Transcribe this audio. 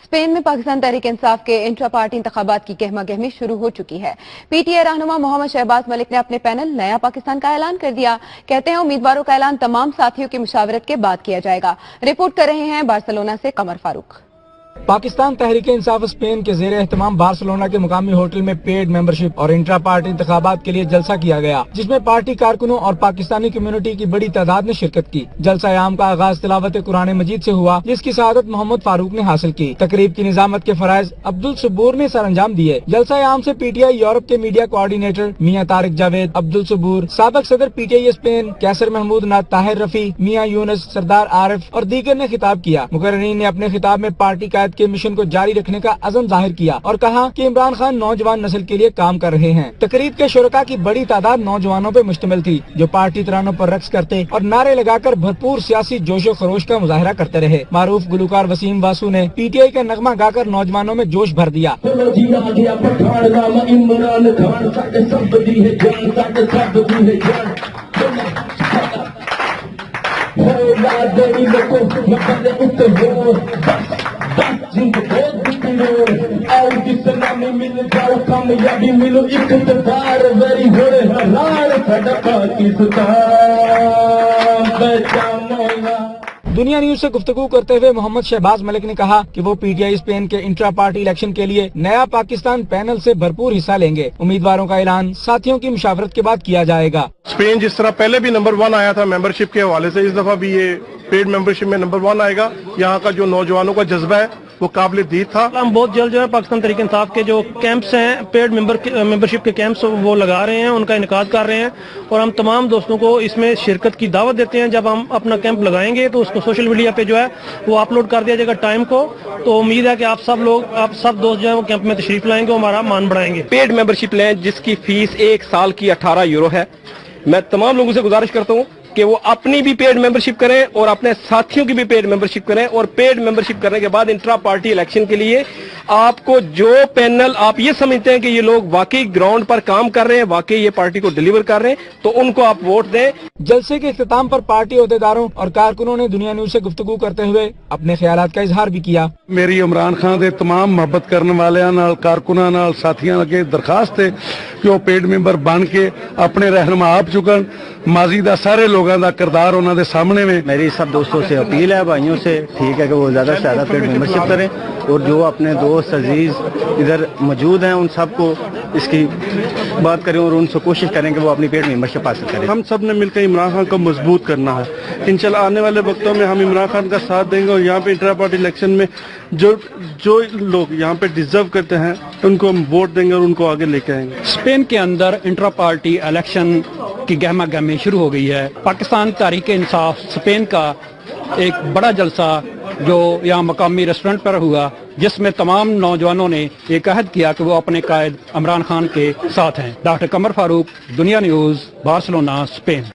Spain میں پاکستان تحریک انصاف کے intra party انتخابات کی گہما گہمی شروع ہو چکی ہے۔ پی ٹی آئی رہنما محمد شہباز ملک نے اپنے پینل نیا پاکستان کا اعلان کر دیا۔ کہتے ہیں امیدواروں کا اعلان تمام ساتھیوں کی مشاورت کے بعد کیا جائے گا۔ رپورٹ کر رہے ہیں بارسلونا سے قمر فاروق۔ پاکستان تحریک انصاف اسپین کے زیر اہتمام بارسلونا کے مقامی ہوٹل میں پیڈ ممبرشپ اور انٹرا پارٹی انتخابات کے لیے جلسہ کیا گیا، جس میں پارٹی کارکنوں اور پاکستانی کمیونٹی کی بڑی تعداد نے شرکت کی۔ جلسہ عام کا آغاز تلاوت قرآن مجید سے ہوا، جس کی سعادت محمد فاروق نے حاصل کی۔ تقریب کی نظامت کے فرائض عبدالصبور نے سر انجام دیے۔ جلسہ عام سے پی ٹی آئی یورپ کے میڈیا کوآرڈینیٹر میاں طارق جاوید، عبدالصبور، سابق صدر پی ٹی آئی اسپین کیسر محمود نعت، طاہر رفیع، میاں یونس، سردار عارف اور دیگر نے خطاب کیا۔ مقررین نے اپنے خطاب میں پارٹی قائد کے مشن کو جاری رکھنے کا عزم ظاہر کیا اور کہا کہ عمران خان نوجوان نسل کے لیے کام کر رہے ہیں۔ تقریب کے شرکاء کی بڑی تعداد نوجوانوں پر مشتمل تھی، جو پارٹی ترانوں پر رقص کرتے اور نعرے لگا کر بھرپور سیاسی جوش و خروش کا مظاہرہ کرتے رہے۔ معروف گلوکار وسیم واسو نے پی ٹی آئی کا نغمہ گا کر نوجوانوں میں جوش بھر دیا۔ دنیا نیوز سے گفتگو کرتے ہوئے محمد شہباز ملک نے کہا کہ وہ پی ٹی آئی اسپین کے انٹرا پارٹی الیکشن کے لیے نیا پاکستان پینل سے بھرپور حصہ لیں گے۔ امیدواروں کا اعلان ساتھیوں کی مشاورت کے بعد کیا جائے گا۔ اسپین جس طرح پہلے بھی نمبر 1 آیا تھا ممبرشپ کے حوالے سے، اس دفعہ بھی یہ پیڈ ممبرشپ میں نمبر 1 آئے گا۔ یہاں کا جو نوجوانوں کا جذبہ ہے وہ قابل دید تھا۔ ہم بہت جلد جو ہے پاکستان تحریک انصاف کے جو کیمپس ہیں، پیڈ ممبرشپ کے کیمپس وہ لگا رہے ہیں، ان کا انعقاد کر رہے ہیں، اور ہم تمام دوستوں کو اس میں شرکت کی دعوت دیتے ہیں۔ جب ہم اپنا کیمپ لگائیں گے تو اس کو سوشل میڈیا پہ جو ہے وہ اپلوڈ کر دیا جائے گا ٹائم کو۔ تو امید ہے کہ آپ سب دوست جو ہے وہ کیمپ میں تشریف لائیں گے، ہمارا مان بڑھائیں گے۔ پیڈ ممبرشپ لیں جس کی فیس 1 سال کی 18 یورو ہے۔ میں تمام لوگوں سے گزارش کرتا ہوں کہ وہ اپنی بھی پیڈ ممبرشپ کریں اور اپنے ساتھیوں کی بھی پیڈ ممبرشپ کریں، اور پیڈ ممبرشپ کرنے کے بعد انٹرا پارٹی الیکشن کے لیے آپ کو جو پینل آپ یہ سمجھتے ہیں کہ یہ لوگ واقعی گراؤنڈ پر کام کر رہے ہیں، واقعی یہ پارٹی کو ڈیلیور کر رہے ہیں، تو ان کو آپ ووٹ دیں۔ جلسے کے اختتام پر پارٹی عہدیداروں اور کارکنوں نے دنیا نیوز سے گفتگو کرتے ہوئے اپنے خیالات کا اظہار بھی کیا۔ میری عمران خان دے تمام محبت کرنے والے نال، کارکناں نال، ساتھیاں کے درخواست ہے کہ وہ پیڈ ممبر بن کے اپنے رہنما آپ چکن۔ ماضی دا سارے لوگوں دا کردار انہوں دے سامنے میں۔ میری سب دوستوں سے اپیل ہے، بھائیوں سے، ٹھیک ہے کہ وہ زیادہ سے زیادہ پیڈ ممبرشپ کریں، اور جو اپنے دوست عزیز ادھر موجود ہیں ان سب کو اس کی بات کریں اور ان سے کوشش کریں کہ وہ اپنی پیڈ ممبرشپ حاصل کریں۔ ہم سب نے مل کر عمران خان کو مضبوط کرنا ہے۔ انشاءاللہ آنے والے وقتوں میں ہم عمران خان کا ساتھ دیں گے، اور یہاں پہ انٹرا پارٹی الیکشن میں جو لوگ یہاں پہ ڈیزرو کرتے ہیں ان کو ہم ووٹ دیں گے اور ان کو آگے لے کے آئیں گے۔ اسپین کے اندر انٹرا پارٹی الیکشن کی گہما گہمی شروع ہو گئی ہے۔ پاکستان تحریک انصاف اسپین کا ایک بڑا جلسہ جو یہاں مقامی ریسٹورنٹ پر ہوا، جس میں تمام نوجوانوں نے ایک عہد کیا کہ وہ اپنے قائد عمران خان کے ساتھ ہیں۔ ڈاکٹر قمر فاروق، دنیا نیوز، بارسلونا، اسپین۔